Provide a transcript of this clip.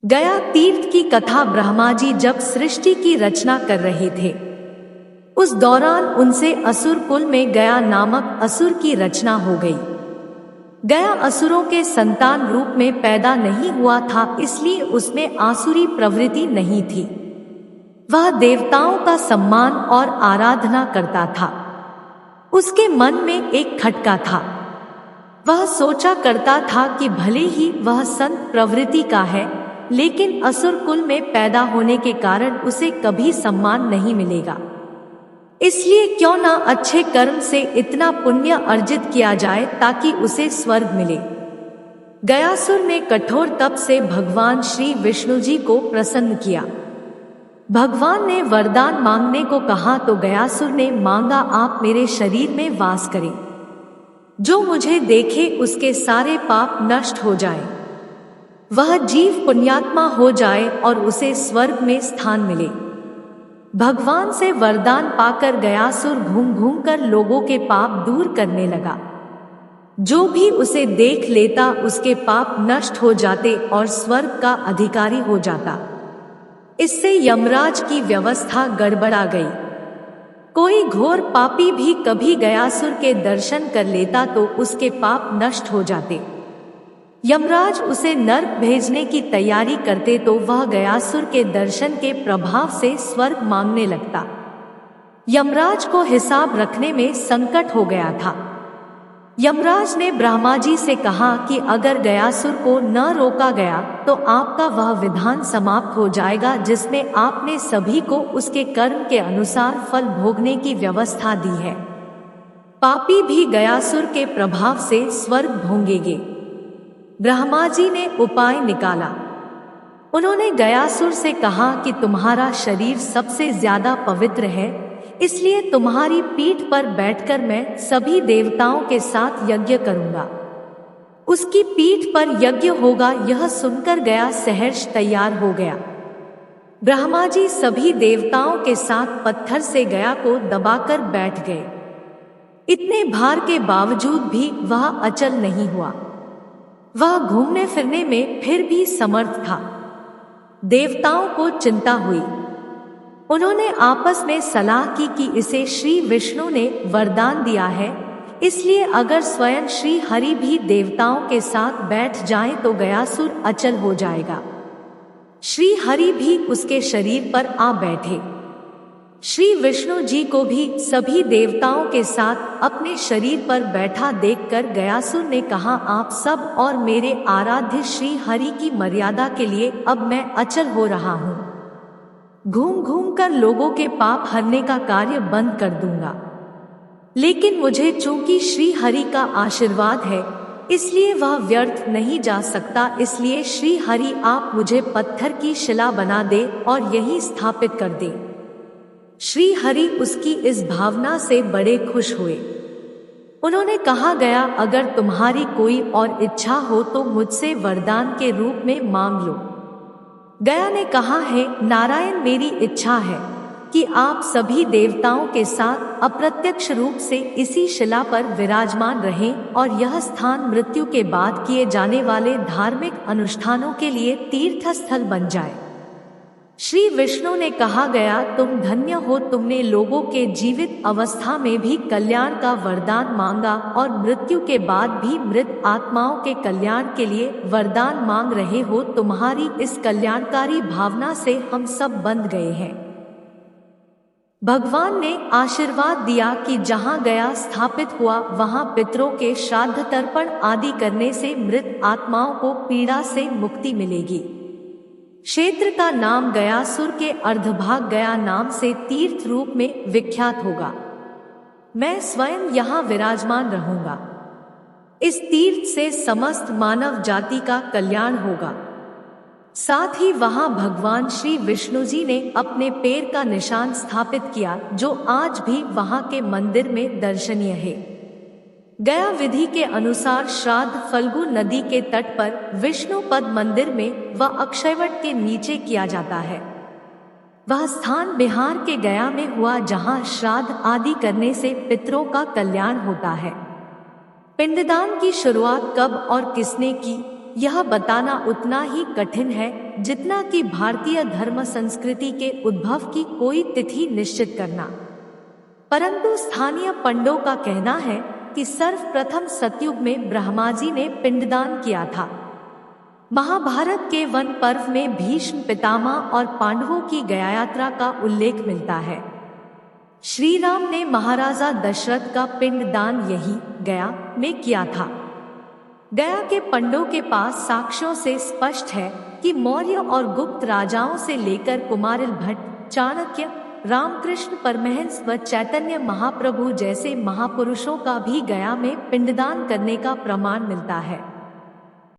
गया तीर्थ की कथा ब्रह्मा जी जब सृष्टि की रचना कर रहे थे, उस दौरान उनसे असुर कुल में गया नामक असुर की रचना हो गई। गया असुरों के संतान रूप में पैदा नहीं हुआ था, इसलिए उसमें आसुरी प्रवृत्ति नहीं थी। वह देवताओं का सम्मान और आराधना करता था। उसके मन में एक खटका था। वह सोचा करता था कि भले ही वह संत प्रवृत्ति का है, लेकिन असुर कुल में पैदा होने के कारण उसे कभी सम्मान नहीं मिलेगा। इसलिए क्यों ना अच्छे कर्म से इतना पुण्य अर्जित किया जाए ताकि उसे स्वर्ग मिले। गयासुर ने कठोर तप से भगवान श्री विष्णु जी को प्रसन्न किया। भगवान ने वरदान मांगने को कहा तो गयासुर ने मांगा, आप मेरे शरीर में वास करें। जो मुझे देखे उसके सारे पाप नष्ट हो जाए, वह जीव पुण्यात्मा हो जाए और उसे स्वर्ग में स्थान मिले। भगवान से वरदान पाकर गयासुर घूम घूम कर लोगों के पाप दूर करने लगा। जो भी उसे देख लेता उसके पाप नष्ट हो जाते और स्वर्ग का अधिकारी हो जाता। इससे यमराज की व्यवस्था गड़बड़ा गई। कोई घोर पापी भी कभी गयासुर के दर्शन कर लेता तो उसके पाप नष्ट हो जाते। यमराज उसे नर्क भेजने की तैयारी करते तो वह गयासुर के दर्शन के प्रभाव से स्वर्ग मांगने लगता। यमराज को हिसाब रखने में संकट हो गया था। यमराज ने ब्रह्मा जी से कहा कि अगर गयासुर को न रोका गया तो आपका वह विधान समाप्त हो जाएगा जिसमें आपने सभी को उसके कर्म के अनुसार फल भोगने की व्यवस्था दी है। पापी भी गयासुर के प्रभाव से स्वर्ग भोगेंगे। ब्रह्मा जी ने उपाय निकाला। उन्होंने गयासुर से कहा कि तुम्हारा शरीर सबसे ज्यादा पवित्र है, इसलिए तुम्हारी पीठ पर बैठकर मैं सभी देवताओं के साथ यज्ञ करूंगा। उसकी पीठ पर यज्ञ होगा। यह सुनकर गया सहर्ष तैयार हो गया। ब्रह्मा जी सभी देवताओं के साथ पत्थर से गया को दबाकर बैठ गए। इतने भार के बावजूद भी वह अचल नहीं हुआ। वह घूमने फिरने में फिर भी समर्थ था। देवताओं को चिंता हुई। उन्होंने आपस में सलाह की कि इसे श्री विष्णु ने वरदान दिया है, इसलिए अगर स्वयं श्री हरि भी देवताओं के साथ बैठ जाएं तो गयासुर अचल हो जाएगा। श्री हरि भी उसके शरीर पर आ बैठे। श्री विष्णु जी को भी सभी देवताओं के साथ अपने शरीर पर बैठा देखकर गयासुर ने कहा, आप सब और मेरे आराध्य श्री हरि की मर्यादा के लिए अब मैं अचल हो रहा हूँ। घूम घूम कर लोगों के पाप हरने का कार्य बंद कर दूंगा। लेकिन मुझे चूंकि श्री हरि का आशीर्वाद है, इसलिए वह व्यर्थ नहीं जा सकता। इसलिए श्री हरि आप मुझे पत्थर की शिला बना दे और यही स्थापित कर दे। श्री हरि उसकी इस भावना से बड़े खुश हुए। उन्होंने कहा, गया अगर तुम्हारी कोई और इच्छा हो तो मुझसे वरदान के रूप में मांग लो। गया ने कहा, है नारायण, मेरी इच्छा है कि आप सभी देवताओं के साथ अप्रत्यक्ष रूप से इसी शिला पर विराजमान रहें और यह स्थान मृत्यु के बाद किए जाने वाले धार्मिक अनुष्ठानों के लिए तीर्थ स्थल बन जाए। श्री विष्णु ने कहा, गया तुम धन्य हो, तुमने लोगों के जीवित अवस्था में भी कल्याण का वरदान मांगा और मृत्यु के बाद भी मृत आत्माओं के कल्याण के लिए वरदान मांग रहे हो। तुम्हारी इस कल्याणकारी भावना से हम सब बंध गए हैं। भगवान ने आशीर्वाद दिया कि जहाँ गया स्थापित हुआ वहाँ पितरों के श्राद्ध तर्पण आदि करने से मृत आत्माओं को पीड़ा से मुक्ति मिलेगी। क्षेत्र का नाम गयासुर के अर्धभाग गया नाम से तीर्थ रूप में विख्यात होगा। मैं स्वयं यहाँ विराजमान रहूंगा। इस तीर्थ से समस्त मानव जाति का कल्याण होगा। साथ ही वहां भगवान श्री विष्णु जी ने अपने पैर का निशान स्थापित किया, जो आज भी वहां के मंदिर में दर्शनीय है। गया विधि के अनुसार श्राद्ध फल्गु नदी के तट पर विष्णुपद मंदिर में व अक्षयवट के नीचे किया जाता है। वह स्थान बिहार के गया में हुआ जहां श्राद्ध आदि करने से पितरों का कल्याण होता है। पिंडदान की शुरुआत कब और किसने की, यह बताना उतना ही कठिन है जितना कि भारतीय धर्म संस्कृति के उद्भव की कोई तिथि निश्चित करना। परंतु स्थानीय पंडों का कहना है कि सर्वप्रथम सतयुग में ब्रह्मा जी ने पिंडदान किया था। महाभारत के वन पर्व में भीष्म पितामह और पांडवों की गया यात्रा का उल्लेख मिलता है। श्री राम ने महाराजा दशरथ का पिंडदान यही गया में किया था। गया के पंडों के पास साक्ष्यों से स्पष्ट है कि मौर्य और गुप्त राजाओं से लेकर कुमारिल भट्ट, चाणक्य, रामकृष्ण परमहंस व चैतन्य महाप्रभु जैसे महापुरुषों का भी गया में पिंडदान करने का प्रमाण मिलता है।